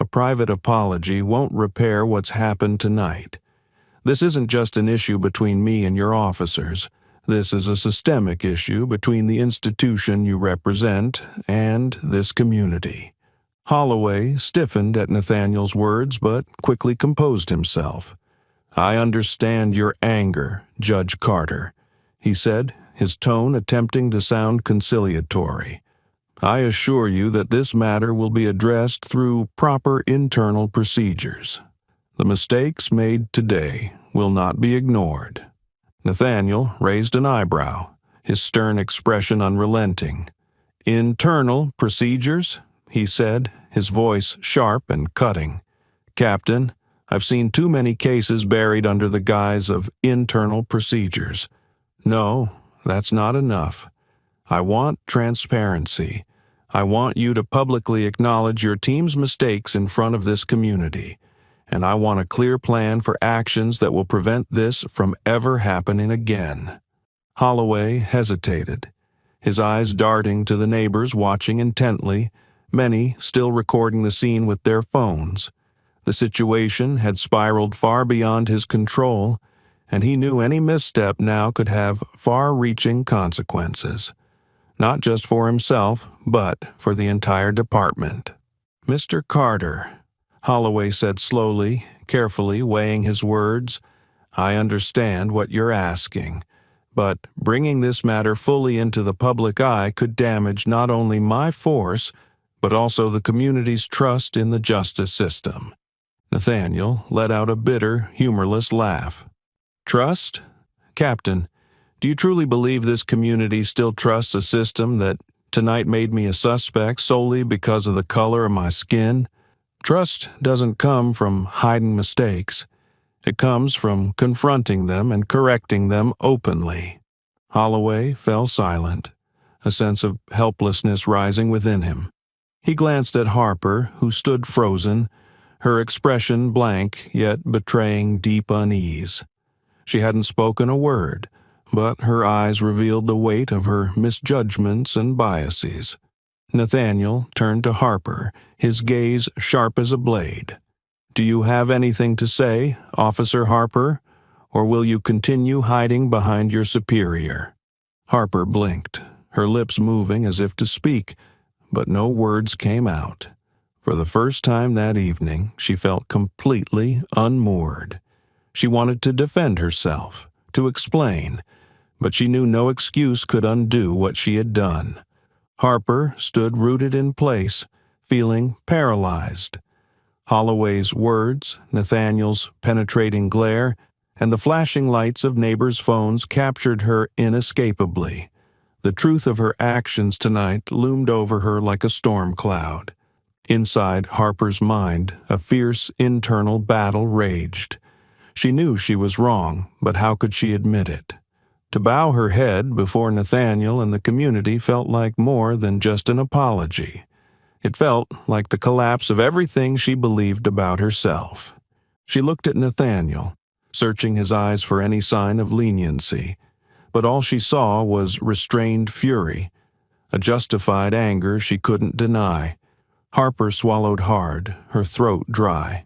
Speaker 1: "a private apology won't repair what's happened tonight. This isn't just an issue between me and your officers. This is a systemic issue between the institution you represent and this community." Holloway stiffened at Nathaniel's words but quickly composed himself. "I understand your anger, Judge Carter," he said, his tone attempting to sound conciliatory. "I assure you that this matter will be addressed through proper internal procedures. The mistakes made today will not be ignored." Nathaniel raised an eyebrow, his stern expression unrelenting. "Internal procedures?" he said, his voice sharp and cutting. "Captain, I've seen too many cases buried under the guise of internal procedures. No, that's not enough. I want transparency. I want you to publicly acknowledge your team's mistakes in front of this community, and I want a clear plan for actions that will prevent this from ever happening again." Holloway hesitated, his eyes darting to the neighbors watching intently, many still recording the scene with their phones. The situation had spiraled far beyond his control, and he knew any misstep now could have far-reaching consequences, not just for himself, but for the entire department. "Mr. Carter," Holloway said slowly, carefully weighing his words, "I understand what you're asking, but bringing this matter fully into the public eye could damage not only my force, but also the community's trust in the justice system." Nathaniel let out a bitter, humorless laugh. "Trust? Captain, do you truly believe this community still trusts a system that tonight made me a suspect solely because of the color of my skin? Trust doesn't come from hiding mistakes. It comes from confronting them and correcting them openly." Holloway fell silent, a sense of helplessness rising within him. He glanced at Harper, who stood frozen, her expression blank yet betraying deep unease. She hadn't spoken a word, but her eyes revealed the weight of her misjudgments and biases. Nathaniel turned to Harper, his gaze sharp as a blade. "Do you have anything to say, Officer Harper, or will you continue hiding behind your superior?" Harper blinked, her lips moving as if to speak, but no words came out. For the first time that evening, she felt completely unmoored. She wanted to defend herself, to explain, but she knew no excuse could undo what she had done. Harper stood rooted in place, feeling paralyzed. Holloway's words, Nathaniel's penetrating glare, and the flashing lights of neighbors' phones captured her inescapably. The truth of her actions tonight loomed over her like a storm cloud. Inside Harper's mind, a fierce internal battle raged. She knew she was wrong, but how could she admit it? To bow her head before Nathaniel and the community felt like more than just an apology. It felt like the collapse of everything she believed about herself. She looked at Nathaniel, searching his eyes for any sign of leniency, but all she saw was restrained fury, a justified anger she couldn't deny. Harper swallowed hard, her throat dry.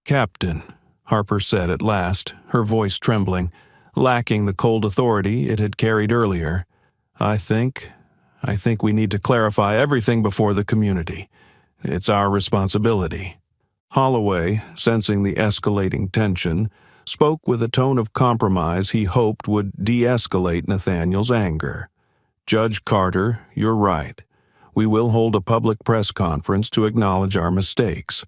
Speaker 1: "Captain," Harper said at last, her voice trembling, lacking the cold authority it had carried earlier, I think we need to clarify everything before the community. It's our responsibility." Holloway, sensing the escalating tension, spoke with a tone of compromise he hoped would de-escalate Nathaniel's anger. "Judge Carter, you're right. We will hold a public press conference to acknowledge our mistakes.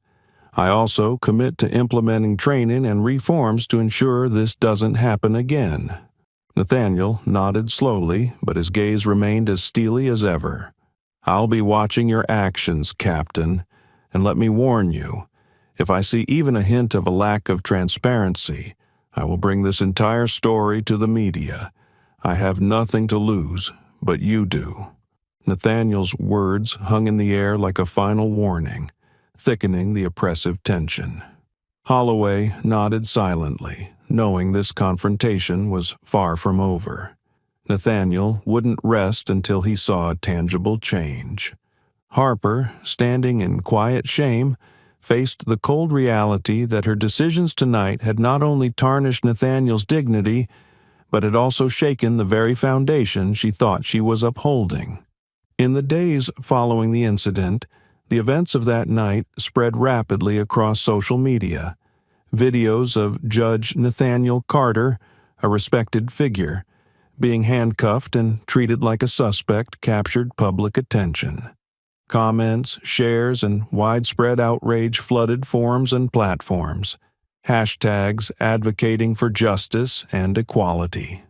Speaker 1: I also commit to implementing training and reforms to ensure this doesn't happen again." Nathaniel nodded slowly, but his gaze remained as steely as ever. "I'll be watching your actions, Captain, and let me warn you, if I see even a hint of a lack of transparency, I will bring this entire story to the media. I have nothing to lose, but you do." Nathaniel's words hung in the air like a final warning, thickening the oppressive tension. Holloway nodded silently, knowing this confrontation was far from over. Nathaniel wouldn't rest until he saw a tangible change. Harper, standing in quiet shame, faced the cold reality that her decisions tonight had not only tarnished Nathaniel's dignity, but had also shaken the very foundation she thought she was upholding. In the days following the incident, the events of that night spread rapidly across social media. Videos of Judge Nathaniel Carter, a respected figure, being handcuffed and treated like a suspect captured public attention. Comments, shares, and widespread outrage flooded forums and platforms. Hashtags advocating for justice and equality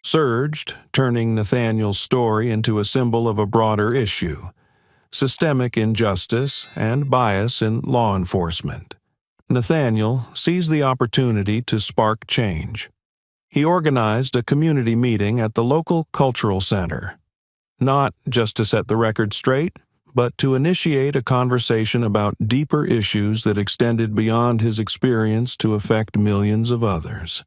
Speaker 1: surged, turning Nathaniel's story into a symbol of a broader issue: systemic injustice and bias in law enforcement. Nathaniel seized the opportunity to spark change. He organized a community meeting at the local cultural center, not just to set the record straight, but to initiate a conversation about deeper issues that extended beyond his experience to affect millions of others.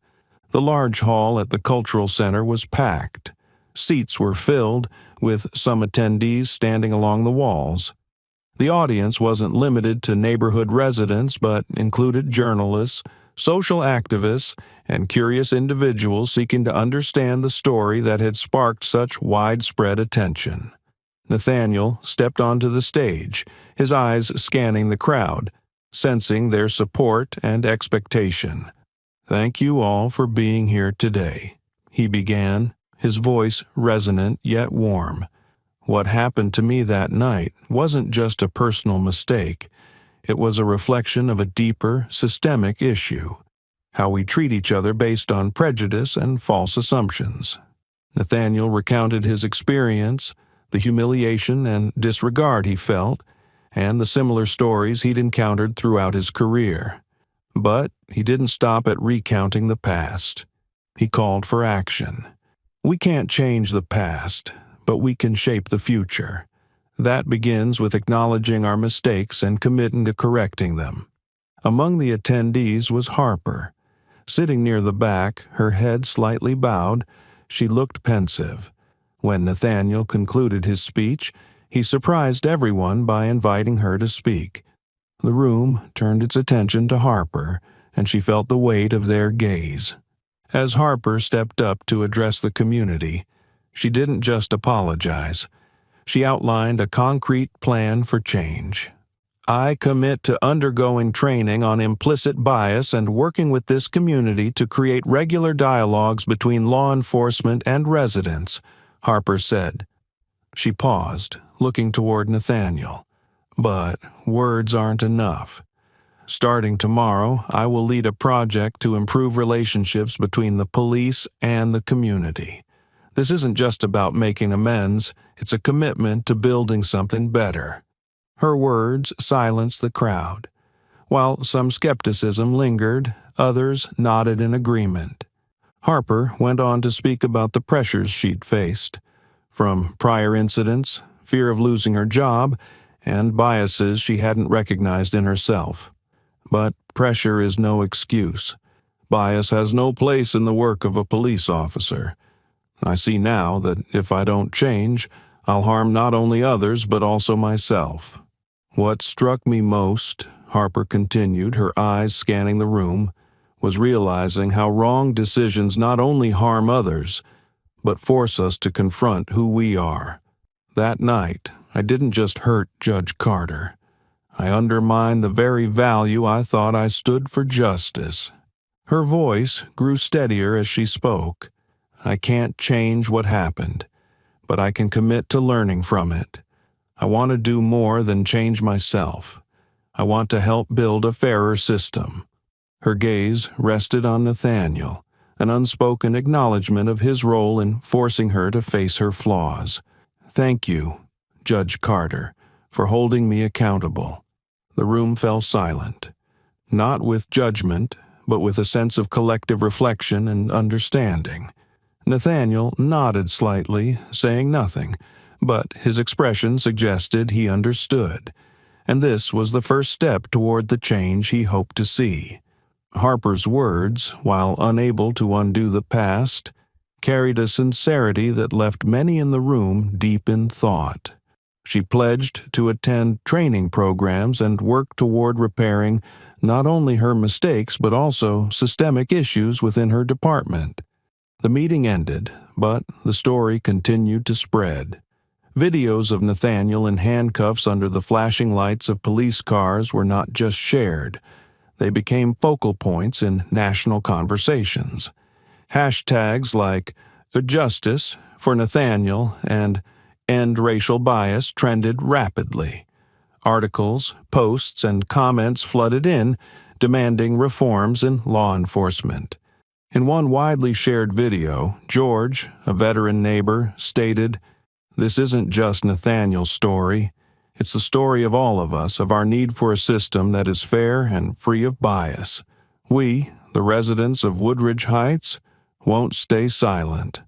Speaker 1: The large hall at the cultural center was packed. Seats were filled, with some attendees standing along the walls. The audience wasn't limited to neighborhood residents, but included journalists, social activists, and curious individuals seeking to understand the story that had sparked such widespread attention. Nathaniel stepped onto the stage, his eyes scanning the crowd, sensing their support and expectation. "Thank you all for being here today," he began, his voice resonant yet warm. "What happened to me that night wasn't just a personal mistake. It was a reflection of a deeper, systemic issue: how we treat each other based on prejudice and false assumptions." Nathaniel recounted his experience, the humiliation and disregard he felt, and the similar stories he'd encountered throughout his career. But he didn't stop at recounting the past. He called for action. "We can't change the past, but we can shape the future. That begins with acknowledging our mistakes and committing to correcting them." Among the attendees was Harper. Sitting near the back, her head slightly bowed, she looked pensive. When Nathaniel concluded his speech, he surprised everyone by inviting her to speak. The room turned its attention to Harper, and she felt the weight of their gaze. As Harper stepped up to address the community, she didn't just apologize. She outlined a concrete plan for change. "I commit to undergoing training on implicit bias and working with this community to create regular dialogues between law enforcement and residents," Harper said. She paused, looking toward Nathaniel. "But words aren't enough. Starting tomorrow, I will lead a project to improve relationships between the police and the community. This isn't just about making amends, it's a commitment to building something better." Her words silenced the crowd. While some skepticism lingered, others nodded in agreement. Harper went on to speak about the pressures she'd faced, from prior incidents, fear of losing her job, and biases she hadn't recognized in herself. But pressure is no excuse. Bias has no place in the work of a police officer. I see now that if I don't change, I'll harm not only others but also myself. What struck me most, Harper continued, her eyes scanning the room, was realizing how wrong decisions not only harm others, but force us to confront who we are. That night, I didn't just hurt Judge Carter. I undermined the very value I thought I stood for: justice. Her voice grew steadier as she spoke. "I can't change what happened, but I can commit to learning from it. I want to do more than change myself. I want to help build a fairer system." Her gaze rested on Nathaniel, an unspoken acknowledgement of his role in forcing her to face her flaws. "Thank you, Judge Carter, for holding me accountable." The room fell silent, not with judgment, but with a sense of collective reflection and understanding. Nathaniel nodded slightly, saying nothing, but his expression suggested he understood, and this was the first step toward the change he hoped to see. Harper's words, while unable to undo the past, carried a sincerity that left many in the room deep in thought. She pledged to attend training programs and work toward repairing not only her mistakes but also systemic issues within her department. The meeting ended, but the story continued to spread. Videos of Nathaniel in handcuffs under the flashing lights of police cars were not just shared. They became focal points in national conversations. Hashtags like "Justice for Nathaniel" and "End Racial Bias" trended rapidly. Articles, posts, and comments flooded in, demanding reforms in law enforcement. In one widely shared video, George, a veteran neighbor, stated, "This isn't just Nathaniel's story. It's the story of all of us, of our need for a system that is fair and free of bias. We, the residents of Woodridge Heights, won't stay silent."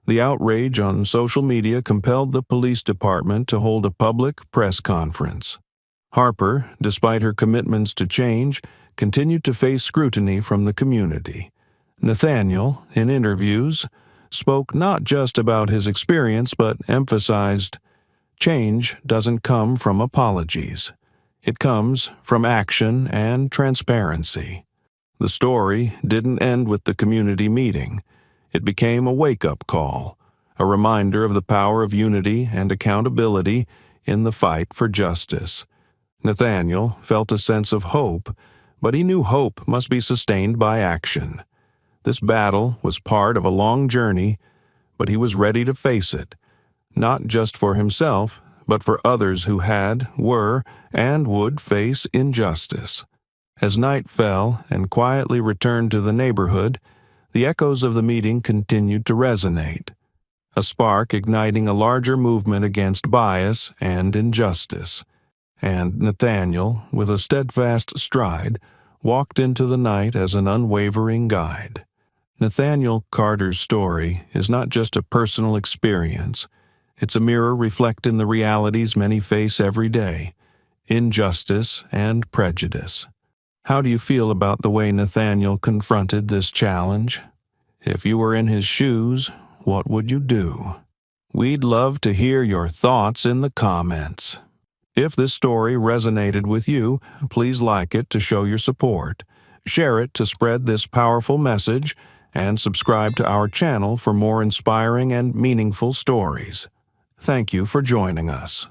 Speaker 1: The outrage on social media compelled the police department to hold a public press conference. Harper, despite her commitments to change, continued to face scrutiny from the community. Nathaniel, in interviews, spoke not just about his experience but emphasized, "Change doesn't come from apologies. It comes from action and transparency." The story didn't end with the community meeting. It became a wake-up call, a reminder of the power of unity and accountability in the fight for justice. Nathaniel felt a sense of hope, but he knew hope must be sustained by action. This battle was part of a long journey, but he was ready to face it, not just for himself, but for others who had, were, and would face injustice. As night fell and quietly returned to the neighborhood, the echoes of the meeting continued to resonate, a spark igniting a larger movement against bias and injustice. And Nathaniel, with a steadfast stride, walked into the night as an unwavering guide. Nathaniel Carter's story is not just a personal experience. It's a mirror reflecting the realities many face every day: injustice and prejudice. How do you feel about the way Nathaniel confronted this challenge? If you were in his shoes, what would you do? We'd love to hear your thoughts in the comments. If this story resonated with you, please like it to show your support, share it to spread this powerful message, and subscribe to our channel for more inspiring and meaningful stories. Thank you for joining us.